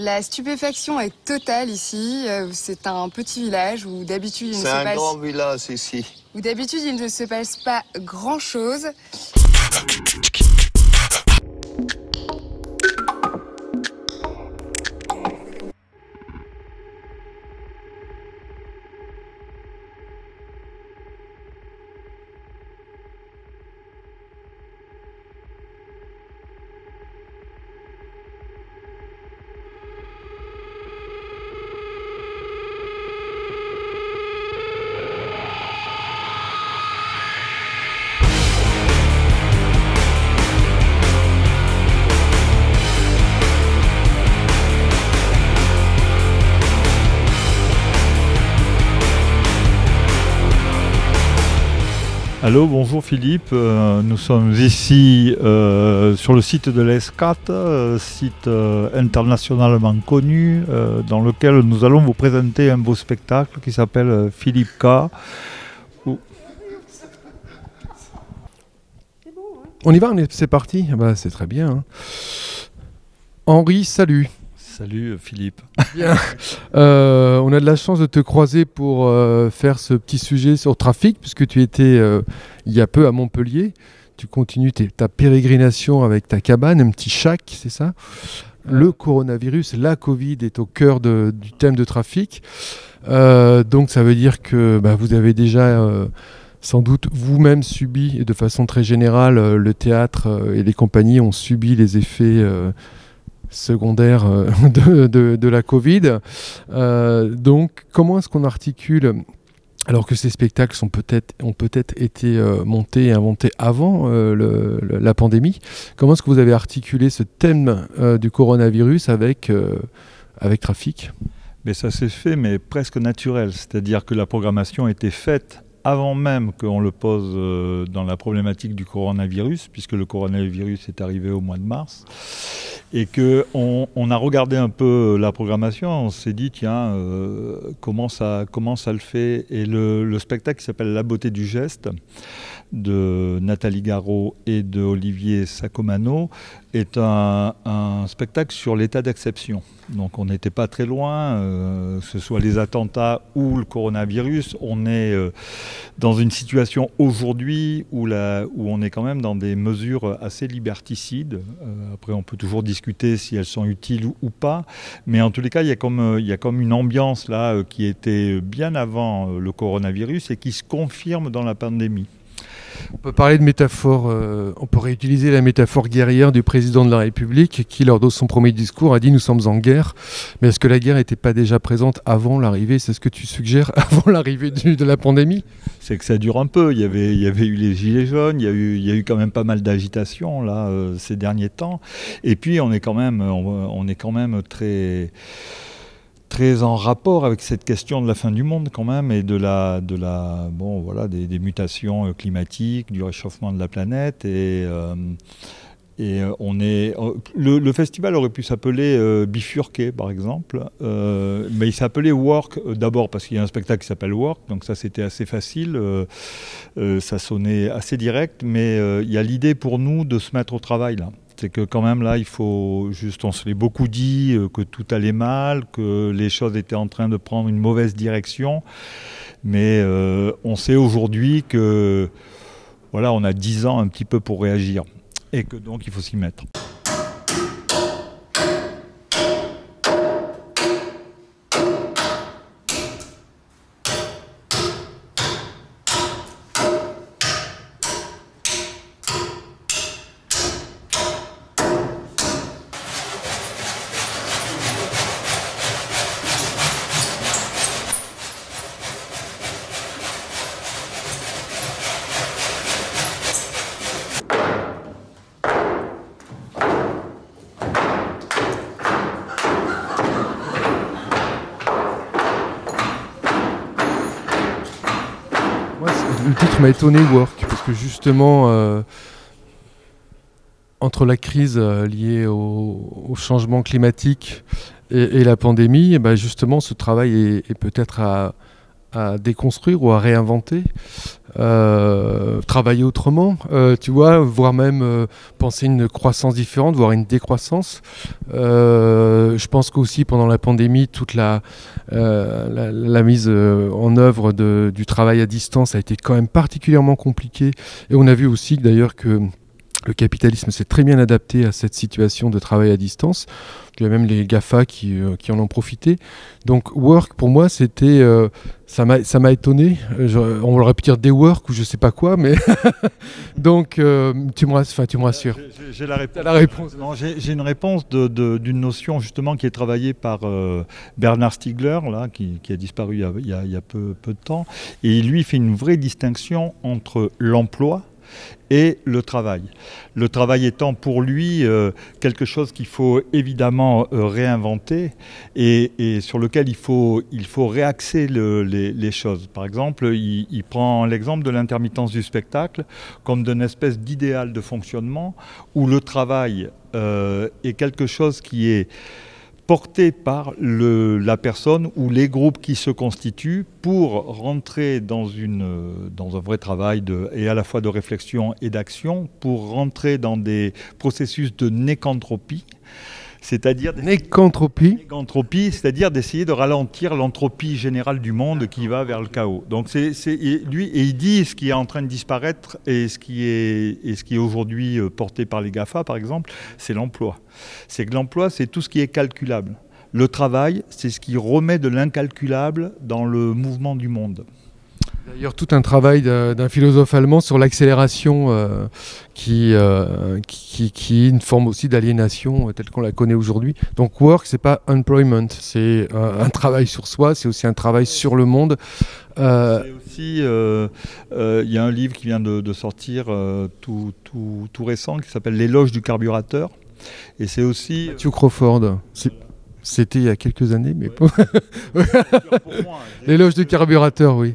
La stupéfaction est totale ici. C'est un petit village où d'habitude il ne se passe... C'est un grand village ici. Où d'habitude il ne se passe pas grand-chose. Allô, bonjour Philippe, nous sommes ici sur le site de l'ESCAT, site internationalement connu, dans lequel nous allons vous présenter un beau spectacle qui s'appelle Philippe K. On y va, c'est parti. Bah, c'est très bien. Hein. Henri, salut. Salut Philippe. Bien. On a de la chance de te croiser pour faire ce petit sujet sur trafic, puisque tu étais il y a peu à Montpellier. Tu continues ta pérégrination avec ta cabane, un petit shack, c'est ça? Le coronavirus, la Covid est au cœur du thème de trafic. Donc ça veut dire que vous avez déjà sans doute vous-même subi, et de façon très générale, le théâtre et les compagnies ont subi les effets secondaire de la Covid. Donc, comment est-ce qu'on articule, alors que ces spectacles ont peut-être été montés et inventés avant la pandémie, comment est-ce que vous avez articulé ce thème du coronavirus avec Trafic? Mais ça s'est fait, mais presque naturel. C'est-à-dire que la programmation était faite avant même qu'on le pose dans la problématique du coronavirus, puisque le coronavirus est arrivé au mois de mars, et qu'on a regardé un peu la programmation, on s'est dit, tiens, comment ça le fait? Et le spectacle qui s'appelle La beauté du geste, de Nathalie Garot et de Olivier Sacomano, est un spectacle sur l'état d'exception. Donc on n'était pas très loin, que ce soit les attentats ou le coronavirus. On est dans une situation aujourd'hui où on est quand même dans des mesures assez liberticides. Après on peut toujours discuter si elles sont utiles ou pas, mais en tous les cas il y a comme une ambiance là qui était bien avant le coronavirus et qui se confirme dans la pandémie. On peut parler de métaphore, on pourrait utiliser la métaphore guerrière du président de la République qui, lors de son premier discours, a dit « nous sommes en guerre ». Mais est-ce que la guerre n'était pas déjà présente avant l'arrivée? C'est ce que tu suggères avant l'arrivée de la pandémie? C'est que ça dure un peu. Il y avait eu les gilets jaunes, il y a eu quand même pas mal d'agitation là ces derniers temps. Et puis on est quand même très en rapport avec cette question de la fin du monde quand même et des mutations climatiques, du réchauffement de la planète le festival aurait pu s'appeler Bifurqué par exemple, mais il s'appelait Work d'abord parce qu'il y a un spectacle qui s'appelle Work, donc ça c'était assez facile, ça sonnait assez direct, mais il y a l'idée pour nous de se mettre au travail là. C'est que quand même là, il faut juste, on se l'est beaucoup dit, que tout allait mal, que les choses étaient en train de prendre une mauvaise direction. Mais on sait aujourd'hui que voilà, on a 10 ans un petit peu pour réagir et que donc il faut s'y mettre. Le titre m'a étonné, Work, parce que justement, entre la crise liée au changement climatique et la pandémie, justement, ce travail est peut-être à à déconstruire ou à réinventer, travailler autrement, tu vois, voire même penser une croissance différente, voire une décroissance. Je pense qu'aussi pendant la pandémie, toute la mise en œuvre du travail à distance a été quand même particulièrement compliquée. Et on a vu aussi d'ailleurs que le capitalisme s'est très bien adapté à cette situation de travail à distance. Il y a même les GAFA qui en ont profité. Donc Work, pour moi, c'était, ça m'a étonné. On aurait pu dire des work ou je sais pas quoi, mais donc tu me rassures. J'ai la réponse. Non, j'ai une réponse d'une notion justement qui est travaillée par Bernard Stiegler, là, qui a disparu il y a peu de temps. Et lui fait une vraie distinction entre l'emploi et le travail. Le travail étant pour lui quelque chose qu'il faut évidemment réinventer et sur lequel il faut réaxer les choses. Par exemple, il prend l'exemple de l'intermittence du spectacle comme d'une espèce d'idéal de fonctionnement où le travail est quelque chose qui est porté par la personne ou les groupes qui se constituent pour rentrer dans un vrai travail et à la fois de réflexion et d'action, pour rentrer dans des processus de nécantropie, c'est-à-dire c'est-à-dire d'essayer de ralentir l'entropie générale du monde qui va vers le chaos. Donc lui, et il dit ce qui est en train de disparaître et ce qui est aujourd'hui porté par les GAFA, par exemple, c'est l'emploi. C'est que l'emploi, c'est tout ce qui est calculable. Le travail, c'est ce qui remet de l'incalculable dans le mouvement du monde. D'ailleurs, tout un travail d'un philosophe allemand sur l'accélération qui est une forme aussi d'aliénation telle qu'on la connaît aujourd'hui. Donc work, c'est pas employment, c'est un travail sur soi, c'est aussi un travail sur le monde. C'est aussi, il y a un livre qui vient de sortir tout récent qui s'appelle L'éloge du carburateur. Et c'est aussi... Matthew Crawford. C'était il y a quelques années, mais l'éloge du carburateur, oui.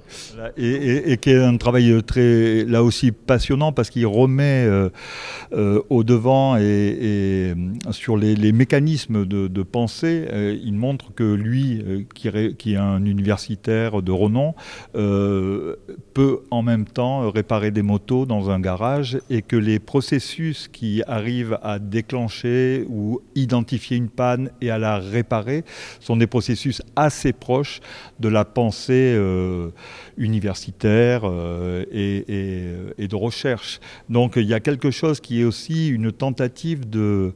Et qui est un travail très, là aussi, passionnant parce qu'il remet au devant et sur les mécanismes de pensée. Il montre que lui, qui est un universitaire de renom, peut en même temps réparer des motos dans un garage et que les processus qui arrivent à déclencher ou identifier une panne et à la réparer sont des processus assez proches de la pensée universitaire et de recherche. Donc il y a quelque chose qui est aussi une tentative de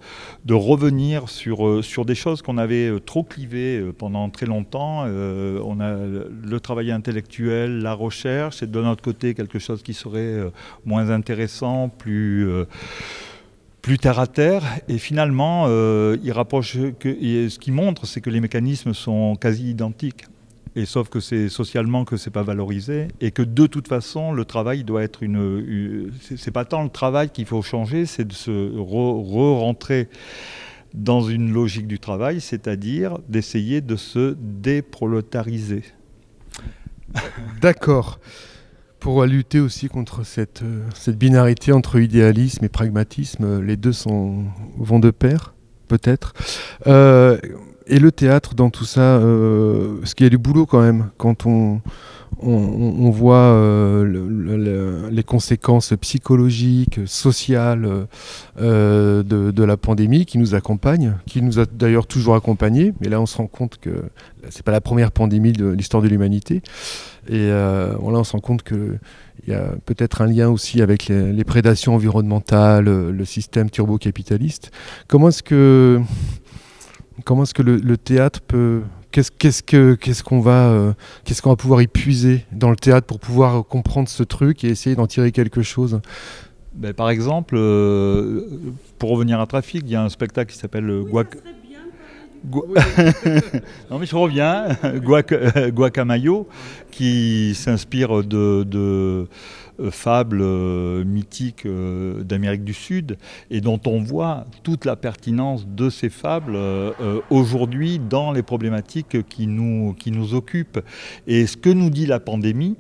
revenir sur des choses qu'on avait trop clivées pendant très longtemps. On a le travail intellectuel, la recherche, et de notre côté quelque chose qui serait moins intéressant, plus terre à terre, et finalement, il rapproche et ce qu'il montre, c'est que les mécanismes sont quasi identiques. Et sauf que c'est socialement que c'est pas valorisé, et que de toute façon, le travail doit être c'est pas tant le travail qu'il faut changer, c'est de se re-rentrer dans une logique du travail, c'est-à-dire d'essayer de se déprolétariser. D'accord. Pour lutter aussi contre cette binarité entre idéalisme et pragmatisme, les deux vont de pair, peut-être. Et le théâtre dans tout ça, parce qu'il y a du boulot quand même, quand on voit les conséquences psychologiques, sociales de la pandémie qui nous accompagne, qui nous a d'ailleurs toujours accompagnés, mais là on se rend compte que c'est pas la première pandémie de l'histoire de l'humanité. Et là, on se rend compte qu'il y a peut-être un lien aussi avec les prédations environnementales, le système turbo-capitaliste. Comment est-ce que le théâtre peut... Qu'est-ce qu'on va pouvoir y puiser dans le théâtre pour pouvoir comprendre ce truc et essayer d'en tirer quelque chose ? Ben, par exemple, pour revenir à Trafic, il y a un spectacle qui s'appelle non mais je reviens, Guacamayo, qui s'inspire de fables mythiques d'Amérique du Sud et dont on voit toute la pertinence de ces fables aujourd'hui dans les problématiques qui nous occupent. Et ce que nous dit la pandémie,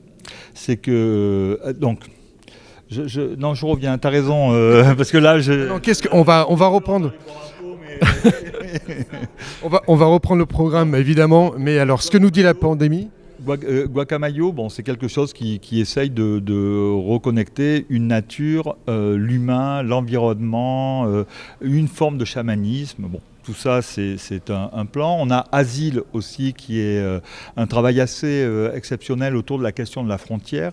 c'est que... je reviens, tu as raison, parce que là... On va reprendre... on va reprendre le programme, évidemment, mais alors, ce que nous dit la pandémie... Guacamayo, bon, c'est quelque chose qui essaye de reconnecter une nature, l'humain, l'environnement, une forme de chamanisme. Bon, tout ça, c'est un plan. On a Asile aussi, qui est un travail assez exceptionnel autour de la question de la frontière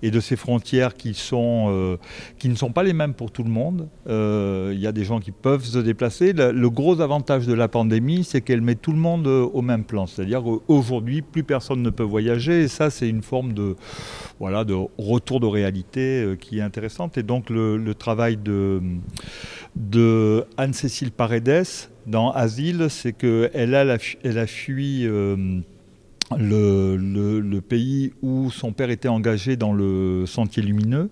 et de ces frontières qui ne sont pas les mêmes pour tout le monde. Il y a des gens qui peuvent se déplacer. Le gros avantage de la pandémie, c'est qu'elle met tout le monde au même plan. C'est-à-dire qu'aujourd'hui, plus personne ne peut voyager. Et ça, c'est une forme de retour de réalité qui est intéressante. Et donc, le travail de Anne-Cécile Paredes dans Asile, c'est qu'elle a fui le pays où son père était engagé dans le Sentier Lumineux,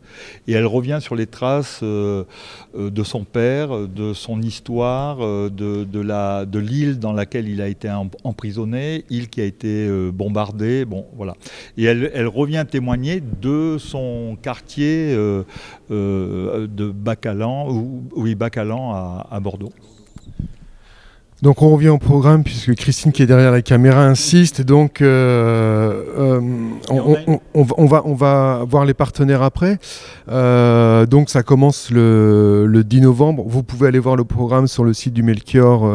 et elle revient sur les traces de son père, de son histoire, de l'île dans laquelle il a été emprisonné, île qui a été bombardée, bon voilà. Et elle revient témoigner de son quartier de Bacalan, Bacalan à Bordeaux. Donc on revient au programme puisque Christine qui est derrière la caméra insiste. Donc on va voir les partenaires après. Donc ça commence le 10 novembre. Vous pouvez aller voir le programme sur le site du Melchior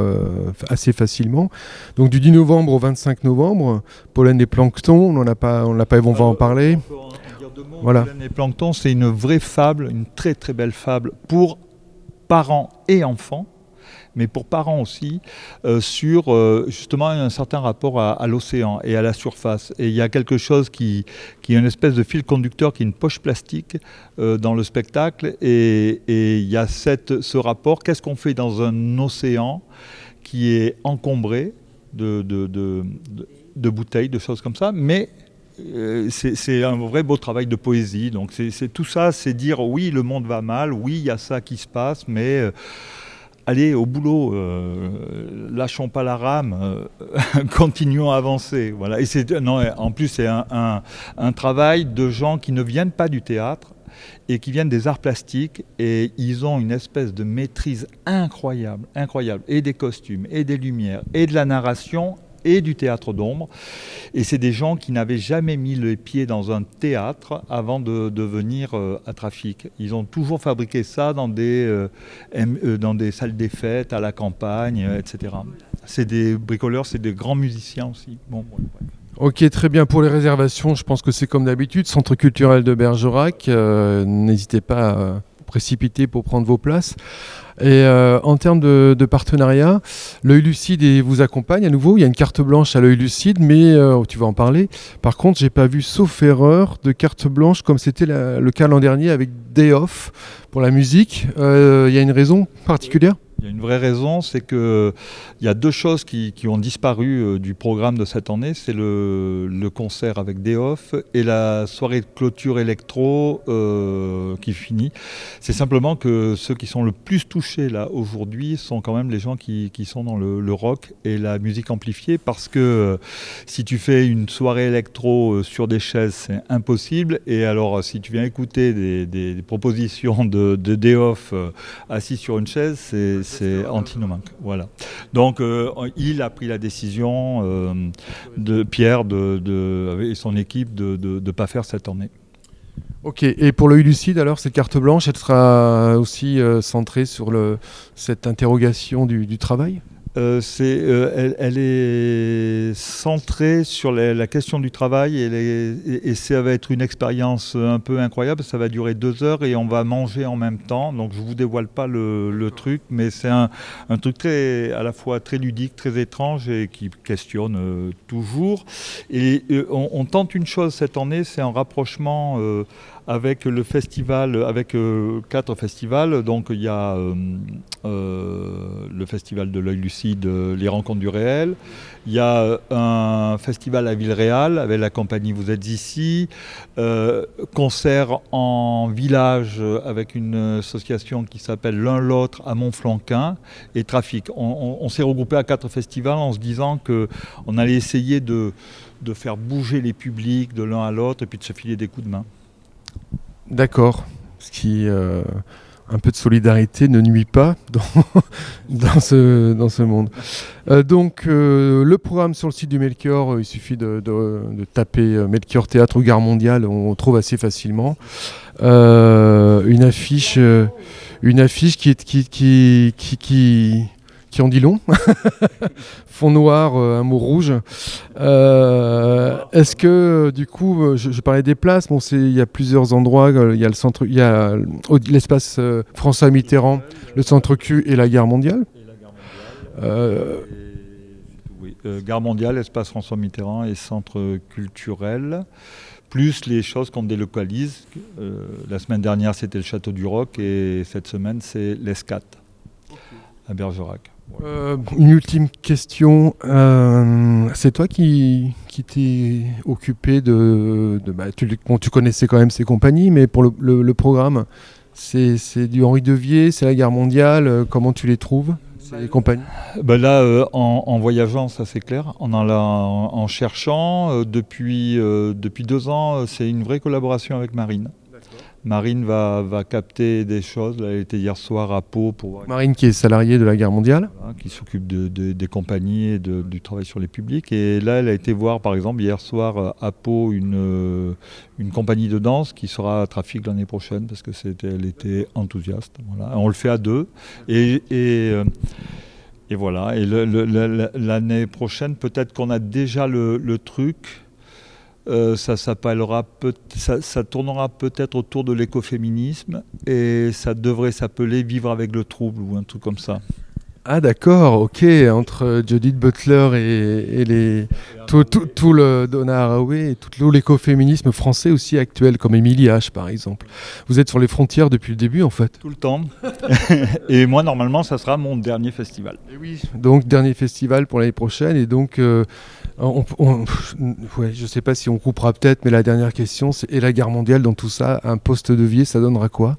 assez facilement. Donc du 10 novembre au 25 novembre, Pollen et Plancton, on va en parler. Voilà. Pollen et Plancton, c'est une vraie fable, une très très belle fable pour parents et enfants, mais pour parents aussi, sur justement un certain rapport à l'océan et à la surface. Et il y a quelque chose qui est une espèce de fil conducteur, qui est une poche plastique dans le spectacle. Et il y a ce rapport, qu'est-ce qu'on fait dans un océan qui est encombré de bouteilles, de choses comme ça, mais c'est un vrai beau travail de poésie. Donc c'est tout ça, c'est dire oui, le monde va mal, oui, il y a ça qui se passe, mais allez au boulot, lâchons pas la rame, continuons à avancer. Voilà. Et en plus, c'est un travail de gens qui ne viennent pas du théâtre et qui viennent des arts plastiques, et ils ont une espèce de maîtrise incroyable, et des costumes, et des lumières, et de la narration, et du théâtre d'ombre. Et c'est des gens qui n'avaient jamais mis les pieds dans un théâtre avant de venir à Trafic. Ils ont toujours fabriqué ça dans des salles des fêtes, à la campagne, etc. C'est des bricoleurs, c'est des grands musiciens aussi. Bon, ouais. Ok, très bien. Pour les réservations, je pense que c'est comme d'habitude, Centre culturel de Bergerac. N'hésitez pas à précipiter pour prendre vos places. Et en termes de partenariat, l'Œil Lucide vous accompagne à nouveau. Il y a une carte blanche à l'Œil Lucide, mais tu vas en parler. Par contre, j'ai pas vu, sauf erreur, de carte blanche comme c'était le cas l'an dernier avec Day Off pour la musique. Il y a une raison particulière ? Il y a une vraie raison, c'est qu'il y a deux choses qui ont disparu du programme de cette année. C'est le concert avec Day Off et la soirée de clôture électro qui finit. C'est simplement que ceux qui sont le plus touchés là aujourd'hui sont quand même les gens qui sont dans le rock et la musique amplifiée, parce que si tu fais une soirée électro sur des chaises, c'est impossible. Et alors si tu viens écouter des propositions de Day Off assis sur une chaise, c'est antinomique. Voilà. Donc il a pris la décision de Pierre et son équipe de ne pas faire cette tournée. Ok, et pour l'Œil Lucide, alors, cette carte blanche, elle sera aussi centrée sur cette interrogation du travail ? Elle est centrée sur la question du travail, et ça va être une expérience un peu incroyable. Ça va durer 2 heures et on va manger en même temps. Donc je ne vous dévoile pas le truc, mais c'est un truc à la fois très ludique, très étrange et qui questionne toujours. Et on tente une chose cette année, c'est un rapprochement avec le festival, avec 4 festivals. Donc il y a le festival de l'Œil Lucide, les Rencontres du Réel. Il y a un festival à Villeréal avec la compagnie Vous êtes ici. Concert en village avec une association qui s'appelle L'un l'autre à Montflanquin, et Trafic. On s'est regroupé à 4 festivals en se disant qu'on allait essayer de faire bouger les publics de l'un à l'autre et puis de se filer des coups de main. D'accord. un peu de solidarité ne nuit pas dans ce monde. Donc le programme sur le site du Melchior, il suffit de taper Melchior Théâtre ou Gare Mondiale, on trouve assez facilement. Une affiche qui en dit long. Fond noir, un mot rouge. Est-ce que, du coup, je parlais des places, bon, il y a plusieurs endroits, il y a le centre, il y a l'espace François Mitterrand, le centre Q et la Gare Mondiale. Oui, Gare Mondiale, espace François Mitterrand et centre culturel, plus les choses qu'on délocalise. La semaine dernière, c'était le Château du Roc et cette semaine, c'est l'Escat à Bergerac. Une ultime question. C'est toi qui t'es occupé tu connaissais quand même ces compagnies, mais pour le programme, c'est du Henri Devier, c'est la Gare Mondiale. Comment tu les trouves, ces compagnies? Là, en voyageant, ça c'est clair. En cherchant, depuis 2 ans, c'est une vraie collaboration avec Marine. Marine va capter des choses. Elle était hier soir à Pau pour voir. Marine qui est salariée de la Gare Mondiale. Voilà, qui s'occupe des compagnies et du travail sur les publics. Et là, elle a été voir, par exemple, hier soir à Pau, une compagnie de danse qui sera à Trafic l'année prochaine parce qu'elle était enthousiaste. Voilà. On le fait à 2. Et voilà. Et l'année prochaine, peut-être qu'on a déjà le truc. Ça tournera peut-être autour de l'écoféminisme et ça devrait s'appeler Vivre avec le trouble ou un truc comme ça. Ah d'accord, ok, entre Judith Butler et tout le Donna Haraway et tout l'écoféminisme français aussi actuel, comme Émilie H par exemple. Vous êtes sur les frontières depuis le début en fait. Tout le temps. Et moi normalement ça sera mon dernier festival. Et oui, donc dernier festival pour l'année prochaine et donc je ne sais pas si on coupera peut-être, mais la dernière question c'est et la Gare Mondiale dans tout ça, un poste Devier, ça donnera quoi?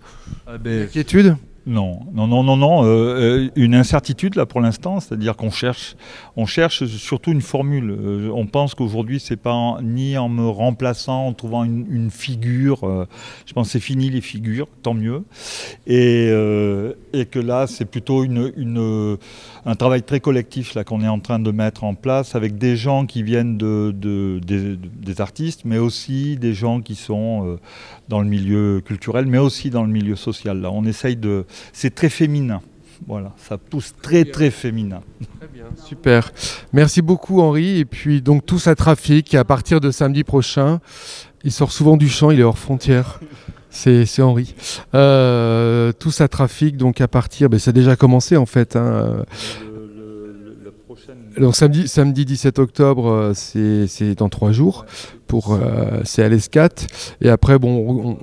Inquiétude? Non. Une incertitude là pour l'instant, c'est-à-dire qu'on cherche surtout une formule. On pense qu'aujourd'hui c'est pas ni en me remplaçant, en trouvant une figure. Je pense que c'est fini les figures, tant mieux. Et que là c'est plutôt un travail très collectif là qu'on est en train de mettre en place avec des gens qui viennent des artistes, mais aussi des gens qui sont dans le milieu culturel, mais aussi dans le milieu social. Là, on essaye c'est très féminin. Voilà, ça pousse très féminin. Très bien, super. Merci beaucoup Henri. Et puis donc Tous à Trafic à partir de samedi prochain. Il sort souvent du champ, il est hors frontières. C'est Henri. Tous à Trafic, donc à partir, ça a déjà commencé en fait. Hein. Donc samedi 17 octobre, c'est dans 3 jours. C'est à l'Escat. Et après,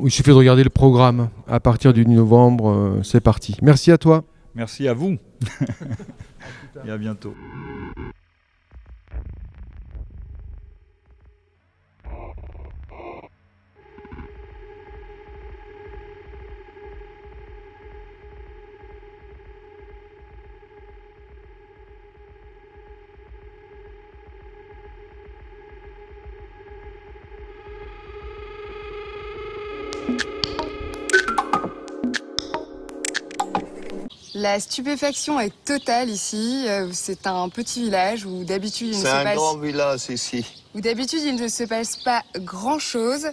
il suffit de regarder le programme. À partir du 10 novembre, c'est parti. Merci à toi. Merci à vous. Et à bientôt. La stupéfaction est totale ici. C'est un petit village où d'habitude il ne se passe... C'est un grand village ici. Où d'habitude il ne se passe pas grand-chose.